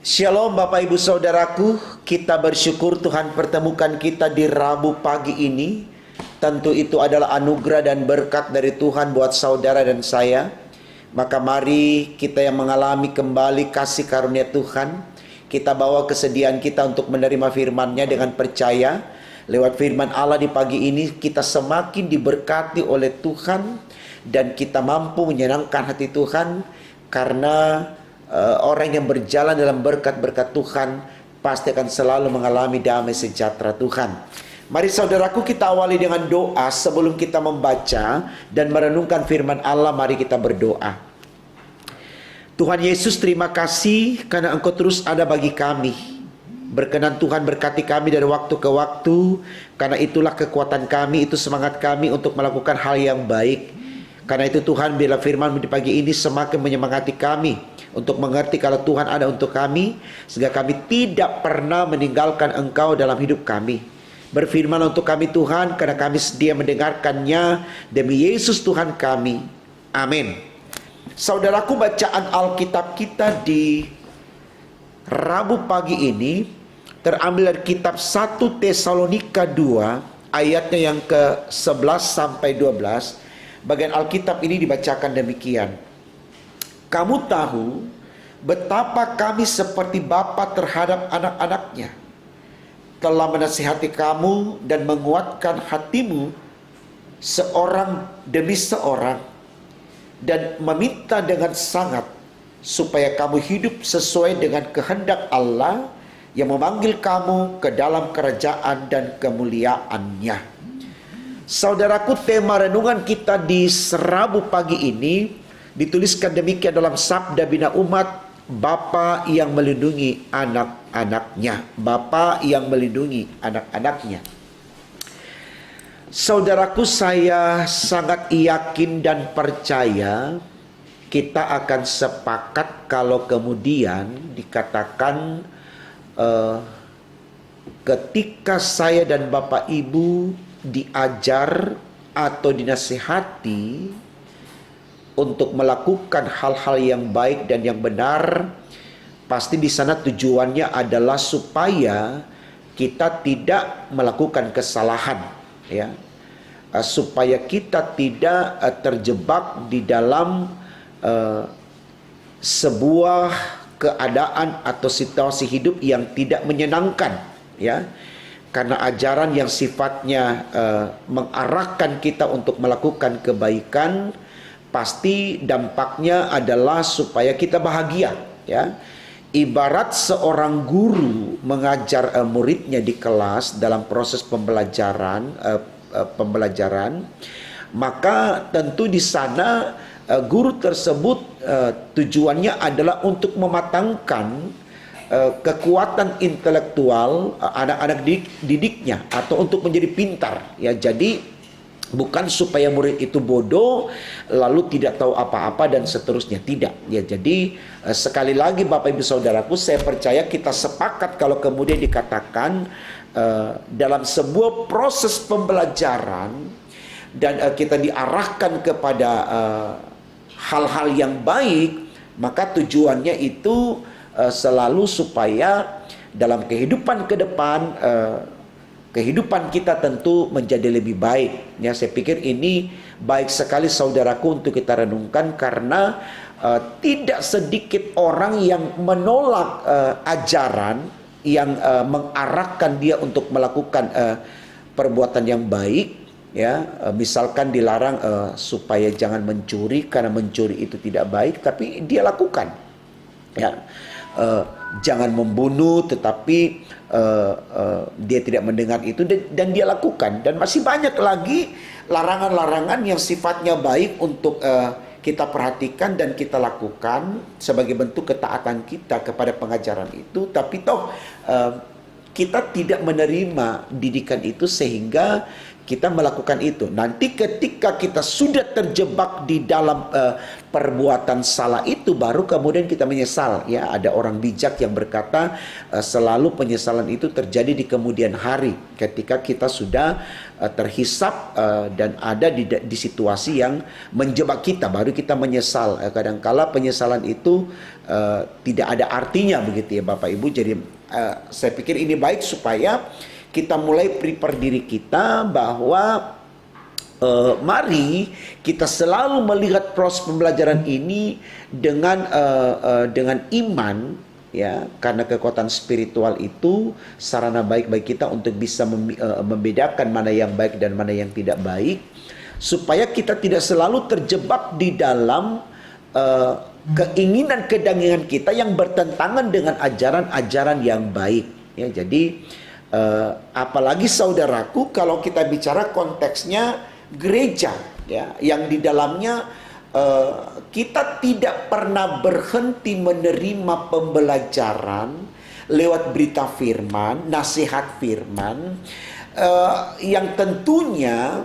Shalom Bapak Ibu Saudaraku, kita bersyukur Tuhan pertemukan kita di Rabu pagi ini. Tentu itu adalah anugerah dan berkat dari Tuhan buat saudara dan saya. Maka mari kita yang mengalami kembali kasih karunia Tuhan, kita bawa kesediaan kita untuk menerima firman-Nya dengan percaya. Lewat firman Allah di pagi ini kita semakin diberkati oleh Tuhan dan kita mampu menyenangkan hati Tuhan karena orang yang berjalan dalam berkat-berkat Tuhan pasti akan selalu mengalami damai sejahtera Tuhan. Mari saudaraku, kita awali dengan doa sebelum kita membaca dan merenungkan firman Allah. Mari kita berdoa. Tuhan Yesus, terima kasih karena Engkau terus ada bagi kami. Berkenan Tuhan berkati kami dari waktu ke waktu, karena itulah kekuatan kami, itu semangat kami untuk melakukan hal yang baik. Karena itu Tuhan, bila firman di pagi ini semakin menyemangati kami untuk mengerti kalau Tuhan ada untuk kami, sehingga kami tidak pernah meninggalkan Engkau dalam hidup kami. Berfirman untuk kami Tuhan, karena kami sedia mendengarkannya demi Yesus Tuhan kami. Amin. Saudaraku, bacaan Alkitab kita di Rabu pagi ini terambil dari kitab 1 Tesalonika 2 ayatnya yang ke-11 sampai 12. Bagian Alkitab ini dibacakan demikian. Kamu tahu betapa kami seperti bapa terhadap anak-anaknya, telah menasihati kamu dan menguatkan hatimu seorang demi seorang, dan meminta dengan sangat supaya kamu hidup sesuai dengan kehendak Allah yang memanggil kamu ke dalam kerajaan dan kemuliaan-Nya. Saudaraku, tema renungan kita di Rabu pagi ini dituliskan demikian dalam Sabda Bina Umat, Bapa yang melindungi anak-anaknya. Bapa yang melindungi anak-anaknya. Saudaraku, saya sangat yakin dan percaya kita akan sepakat kalau kemudian dikatakan ketika saya dan Bapak Ibu diajar atau dinasihati untuk melakukan hal-hal yang baik dan yang benar, pasti di sana tujuannya adalah supaya kita tidak melakukan kesalahan, ya, supaya kita tidak terjebak di dalam sebuah keadaan atau situasi hidup yang tidak menyenangkan, ya. Karena ajaran yang sifatnya mengarahkan kita untuk melakukan kebaikan, pasti dampaknya adalah supaya kita bahagia, ya. Ibarat seorang guru mengajar muridnya di kelas dalam proses pembelajaran, maka tentu di sana guru tersebut tujuannya adalah untuk mematangkan kekuatan intelektual anak-anak didiknya atau untuk menjadi pintar, ya. Jadi bukan supaya murid itu bodoh lalu tidak tahu apa-apa dan seterusnya, tidak, ya. Jadi sekali lagi Bapak Ibu Saudaraku, saya percaya kita sepakat kalau kemudian dikatakan dalam sebuah proses pembelajaran dan kita diarahkan kepada hal-hal yang baik, maka tujuannya itu selalu supaya dalam kehidupan ke depan kehidupan kita tentu menjadi lebih baik, ya. Saya pikir ini baik sekali saudaraku untuk kita renungkan, karena tidak sedikit orang yang menolak ajaran yang mengarahkan dia untuk melakukan perbuatan yang baik, ya. Misalkan dilarang supaya jangan mencuri karena mencuri itu tidak baik, tapi dia lakukan, ya. Jangan membunuh, tetapi dia tidak mendengar itu dan dia lakukan. Dan masih banyak lagi larangan-larangan yang sifatnya baik untuk kita perhatikan dan kita lakukan sebagai bentuk ketaatan kita kepada pengajaran itu. Tapi toh kita tidak menerima didikan itu, sehingga kita melakukan itu. Nanti ketika kita sudah terjebak di dalam perbuatan salah itu, baru kemudian kita menyesal. Ya, ada orang bijak yang berkata selalu penyesalan itu terjadi di kemudian hari, ketika kita sudah terhisap dan ada di situasi yang menjebak kita, baru kita menyesal. Kadangkala penyesalan itu tidak ada artinya, begitu ya Bapak Ibu. Jadi saya pikir ini baik supaya kita mulai prepare diri kita bahwa mari kita selalu melihat proses pembelajaran ini dengan iman, ya, karena kekuatan spiritual itu sarana baik bagi kita untuk bisa membedakan mana yang baik dan mana yang tidak baik, supaya kita tidak selalu terjebak di dalam keinginan-kedanginan kita yang bertentangan dengan ajaran-ajaran yang baik. Ya, jadi apalagi saudaraku, kalau kita bicara konteksnya gereja, ya, yang di dalamnya kita tidak pernah berhenti menerima pembelajaran lewat berita firman, nasihat firman, yang tentunya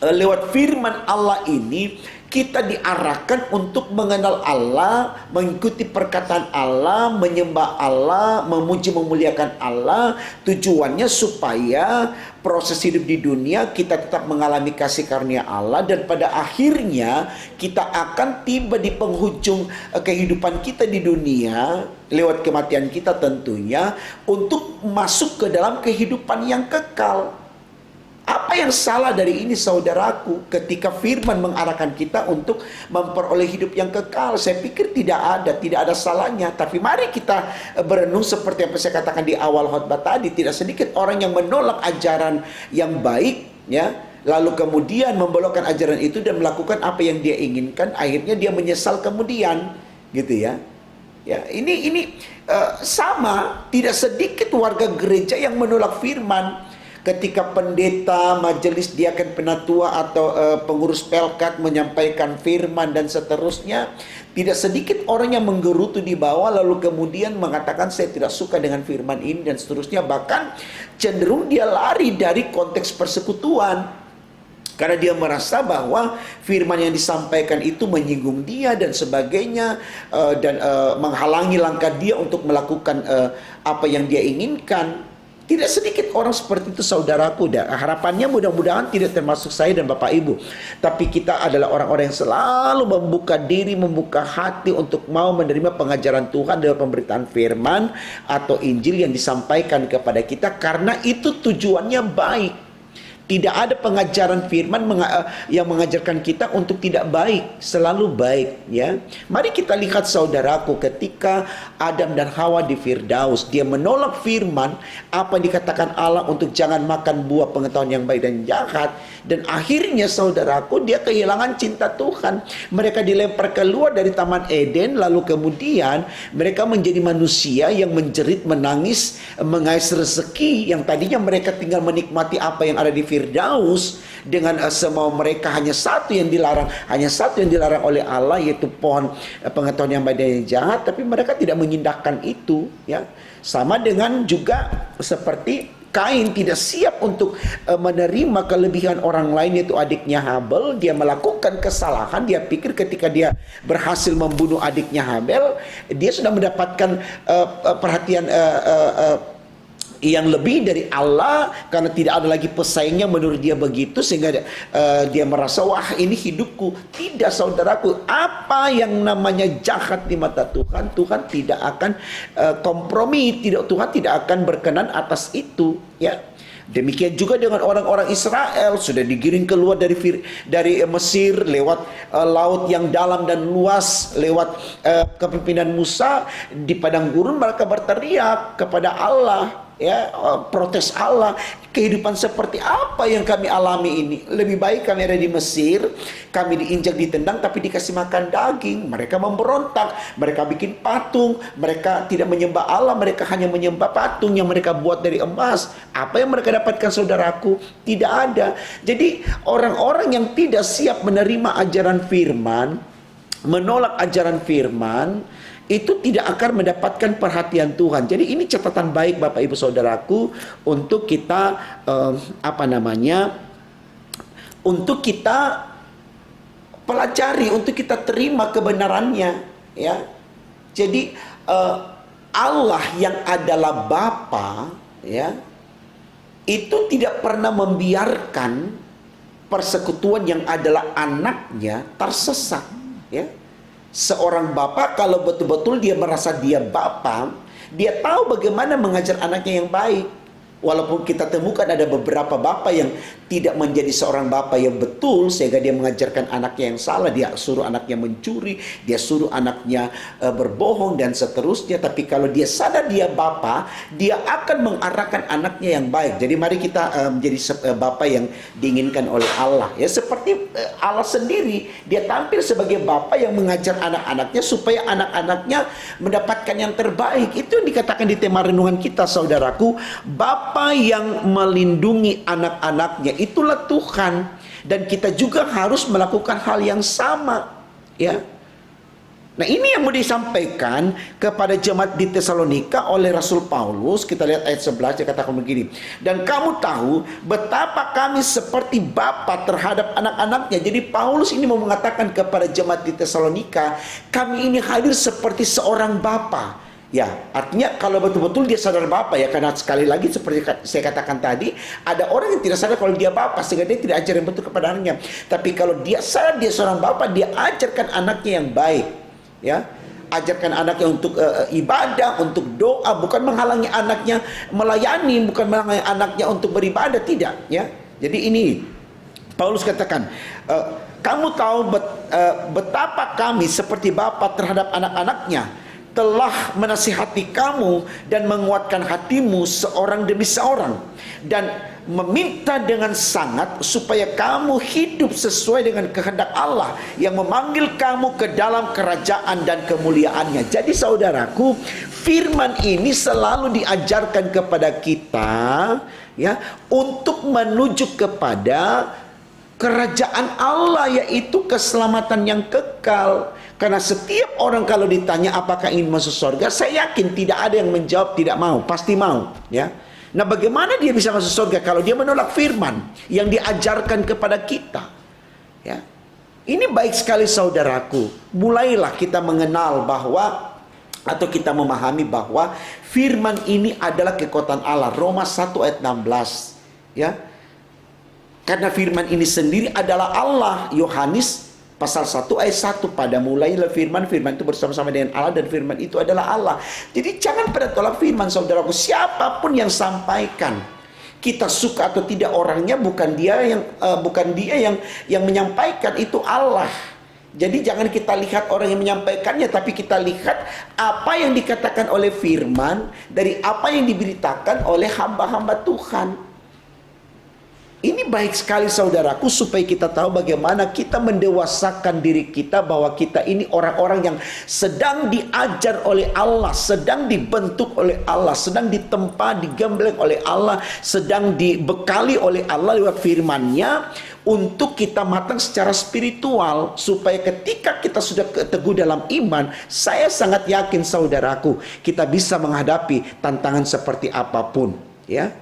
lewat firman Allah ini kita diarahkan untuk mengenal Allah, mengikuti perkataan Allah, menyembah Allah, memuji memuliakan Allah. Tujuannya supaya proses hidup di dunia kita tetap mengalami kasih karunia Allah, dan pada akhirnya kita akan tiba di penghujung kehidupan kita di dunia lewat kematian kita tentunya, untuk masuk ke dalam kehidupan yang kekal. Apa yang salah dari ini saudaraku, ketika firman mengarahkan kita untuk memperoleh hidup yang kekal? Saya pikir tidak ada salahnya. Tapi mari kita berenung seperti yang saya katakan di awal khotbah tadi. Tidak sedikit orang yang menolak ajaran yang baik, ya, lalu kemudian membelokkan ajaran itu dan melakukan apa yang dia inginkan. Akhirnya dia menyesal kemudian, gitu ya. Ya, ini sama, tidak sedikit warga gereja yang menolak firman. Ketika pendeta, majelis diaken penatua atau pengurus pelkat menyampaikan firman dan seterusnya, tidak sedikit orang yang menggerutu di bawah lalu kemudian mengatakan saya tidak suka dengan firman ini dan seterusnya. Bahkan cenderung dia lari dari konteks persekutuan, karena dia merasa bahwa firman yang disampaikan itu menyinggung dia dan sebagainya, dan menghalangi langkah dia untuk melakukan apa yang dia inginkan. Tidak sedikit orang seperti itu saudaraku. Dan harapannya mudah-mudahan tidak termasuk saya dan Bapak Ibu. Tapi kita adalah orang-orang yang selalu membuka diri, membuka hati untuk mau menerima pengajaran Tuhan dalam pemberitaan firman atau Injil yang disampaikan kepada kita, karena itu tujuannya baik. Tidak ada pengajaran firman yang mengajarkan kita untuk tidak baik, selalu baik, ya. Mari kita lihat saudaraku, ketika Adam dan Hawa di Firdaus, dia menolak firman apa yang dikatakan Allah untuk jangan makan buah pengetahuan yang baik dan jahat, dan akhirnya saudaraku dia kehilangan cinta Tuhan. Mereka dilempar keluar dari Taman Eden, lalu kemudian mereka menjadi manusia yang menjerit, menangis, mengais rezeki yang tadinya mereka tinggal menikmati apa yang ada di Firdaus dengan semua mereka. Hanya satu yang dilarang oleh Allah, yaitu pohon pengetahuan yang baik dan yang jahat, tapi mereka tidak mengindahkan itu, ya. Sama dengan juga seperti Kain tidak siap untuk menerima kelebihan orang lain, yaitu adiknya Habel. Dia melakukan kesalahan. Dia pikir ketika dia berhasil membunuh adiknya Habel, dia sudah mendapatkan perhatian yang lebih dari Allah, karena tidak ada lagi pesaingnya menurut dia begitu, sehingga dia merasa wah ini hidupku. Tidak saudaraku, apa yang namanya jahat di mata Tuhan, Tuhan tidak akan kompromi, Tuhan tidak akan berkenan atas itu, ya. Demikian juga dengan orang-orang Israel, sudah digiring keluar dari Mesir lewat laut yang dalam dan luas, lewat kepemimpinan Musa di padang gurun. Mereka berteriak kepada Allah, ya, protes Allah. Kehidupan seperti apa yang kami alami ini? Lebih baik kami ada di Mesir, kami diinjak, ditendang, tapi dikasih makan daging. Mereka memberontak, mereka bikin patung, mereka tidak menyembah Allah, mereka hanya menyembah patung yang mereka buat dari emas. Apa yang mereka dapatkan saudaraku? Tidak ada. Jadi orang-orang yang tidak siap menerima ajaran firman, menolak ajaran firman, itu tidak akan mendapatkan perhatian Tuhan. Jadi ini catatan baik Bapak Ibu Saudaraku untuk kita untuk kita pelajari, untuk kita terima kebenarannya, ya. Jadi Allah yang adalah Bapa, ya, itu tidak pernah membiarkan persekutuan yang adalah anaknya tersesat, ya. Seorang bapa kalau betul-betul dia merasa dia bapa, dia tahu bagaimana mengajar anaknya yang baik. Walaupun kita temukan ada beberapa bapa yang tidak menjadi seorang bapa yang betul, sehingga dia mengajarkan anaknya yang salah, dia suruh anaknya mencuri, dia suruh anaknya berbohong dan seterusnya. Tapi kalau dia sadar dia bapa, dia akan mengarahkan anaknya yang baik. Jadi mari kita menjadi bapa yang diinginkan oleh Allah. Ya, seperti Allah sendiri, dia tampil sebagai bapa yang mengajar anak-anaknya supaya anak-anaknya mendapatkan yang terbaik. Itu yang dikatakan di tema renungan kita, saudaraku. Bapa yang melindungi anak-anaknya, itulah Tuhan. Dan kita juga harus melakukan hal yang sama, ya. Nah, ini yang mau disampaikan kepada jemaat di Tesalonika oleh Rasul Paulus. Kita lihat ayat 11, dia katakan begini, dan kamu tahu betapa kami seperti bapa terhadap anak-anaknya. Jadi Paulus ini mau mengatakan kepada jemaat di Tesalonika, kami ini hadir seperti seorang bapa. Ya, artinya kalau betul-betul dia sadar bapa, ya, karena sekali lagi seperti saya katakan tadi, ada orang yang tidak sadar kalau dia bapa sehingga dia tidak ajar yang betul kepada anaknya. Tapi kalau dia sadar dia seorang bapa, dia ajarkan anaknya yang baik, ya. Ajarkan anaknya untuk ibadah, untuk doa, bukan menghalangi anaknya melayani, bukan menghalangi anaknya untuk beribadah, tidak, ya. Jadi ini Paulus katakan, kamu tahu betapa kami seperti bapa terhadap anak-anaknya, telah menasihati kamu dan menguatkan hatimu seorang demi seorang, dan meminta dengan sangat supaya kamu hidup sesuai dengan kehendak Allah yang memanggil kamu ke dalam kerajaan dan kemuliaannya. Jadi saudaraku, firman ini selalu diajarkan kepada kita, ya, untuk menuju kepada kerajaan Allah, yaitu keselamatan yang kekal. Karena setiap orang kalau ditanya apakah ingin masuk surga, saya yakin tidak ada yang menjawab tidak mau, pasti mau, ya. Nah, bagaimana dia bisa masuk surga kalau dia menolak firman yang diajarkan kepada kita, ya. Ini baik sekali saudaraku. Mulailah kita mengenal bahwa, atau kita memahami bahwa firman ini adalah kekuatan Allah. Roma 1 ayat 16, ya. Karena firman ini sendiri adalah Allah. Yohanes pasal 1 ayat 1, pada mulailah firman, firman itu bersama-sama dengan Allah, dan firman itu adalah Allah. Jadi jangan pada tolak firman, saudaraku. Siapapun yang sampaikan, kita suka atau tidak orangnya, bukan dia yang menyampaikan, itu Allah. Jadi jangan kita lihat orang yang menyampaikannya, tapi kita lihat apa yang dikatakan oleh firman dari apa yang diberitakan oleh hamba-hamba Tuhan. Ini baik sekali saudaraku, supaya kita tahu bagaimana kita mendewasakan diri kita, bahwa kita ini orang-orang yang sedang diajar oleh Allah, sedang dibentuk oleh Allah, sedang ditempa, digembleng oleh Allah, sedang dibekali oleh Allah lewat firman-Nya untuk kita matang secara spiritual, supaya ketika kita sudah teguh dalam iman, saya sangat yakin saudaraku, kita bisa menghadapi tantangan seperti apapun, ya.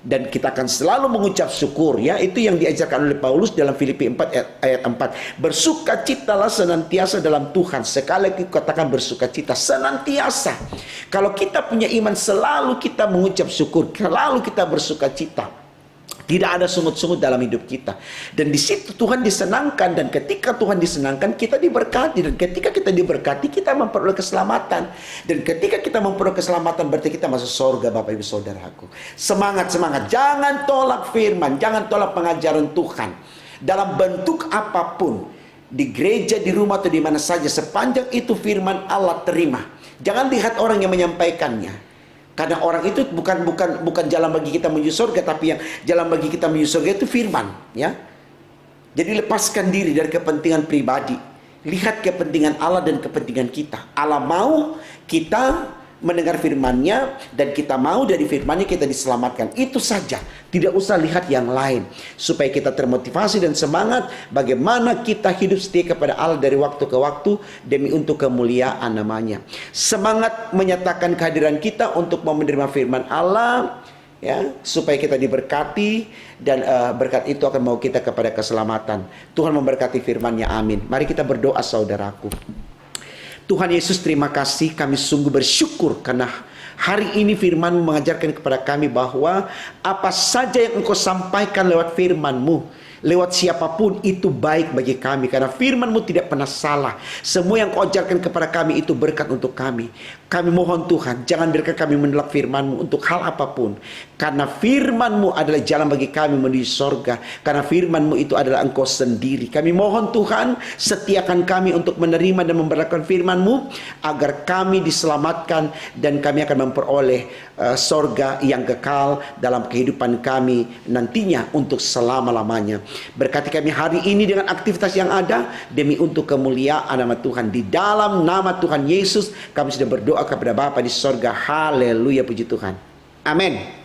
Dan kita akan selalu mengucap syukur, ya. Itu yang diajarkan oleh Paulus dalam Filipi 4 ayat 4. Bersukacitalah senantiasa dalam Tuhan. Sekali lagi katakan bersukacita senantiasa. Kalau kita punya iman, selalu kita mengucap syukur, selalu kita bersukacita. Tidak ada sungut-sungut dalam hidup kita. Dan di situ Tuhan disenangkan, dan ketika Tuhan disenangkan, kita diberkati, dan ketika kita diberkati, kita memperoleh keselamatan. Dan ketika kita memperoleh keselamatan, berarti kita masuk surga, Bapak Ibu Saudaraku. Semangat, semangat. Jangan tolak firman, jangan tolak pengajaran Tuhan. Dalam bentuk apapun, di gereja, di rumah, atau di mana saja, sepanjang itu firman Allah, terima. Jangan lihat orang yang menyampaikannya. Karena orang itu bukan jalan bagi kita menuju surga, tapi yang jalan bagi kita menuju surga itu firman, ya. Jadi lepaskan diri dari kepentingan pribadi. Lihat kepentingan Allah dan kepentingan kita. Allah mau kita mendengar firman-Nya dan kita mau dari firman-Nya kita diselamatkan. Itu saja, tidak usah lihat yang lain. Supaya kita termotivasi dan semangat bagaimana kita hidup setia kepada Allah dari waktu ke waktu demi untuk kemuliaan namanya. Semangat menyatakan kehadiran kita untuk mau menerima firman Allah, ya, supaya kita diberkati dan berkat itu akan membawa kita kepada keselamatan. Tuhan memberkati firman-Nya, amin. Mari kita berdoa saudaraku. Tuhan Yesus, terima kasih, kami sungguh bersyukur karena hari ini firman mengajarkan kepada kami bahwa apa saja yang Engkau sampaikan lewat firman-Mu, lewat siapapun itu baik bagi kami. Karena firman-Mu tidak pernah salah. Semua yang Kau ajarkan kepada kami itu berkat untuk kami. Kami mohon Tuhan, jangan biarkan kami menolak firman-Mu untuk hal apapun. Karena firman-Mu adalah jalan bagi kami menuju sorga. Karena firman-Mu itu adalah Engkau sendiri. Kami mohon Tuhan, setiakan kami untuk menerima dan memberlakukan firman-Mu, agar kami diselamatkan dan kami akan memperoleh sorga yang kekal dalam kehidupan kami nantinya untuk selama-lamanya. Berkati kami hari ini dengan aktivitas yang ada demi untuk kemuliaan nama Tuhan. Di dalam nama Tuhan Yesus kami sudah berdoa kepada Bapa di sorga. Haleluya, puji Tuhan. Amin.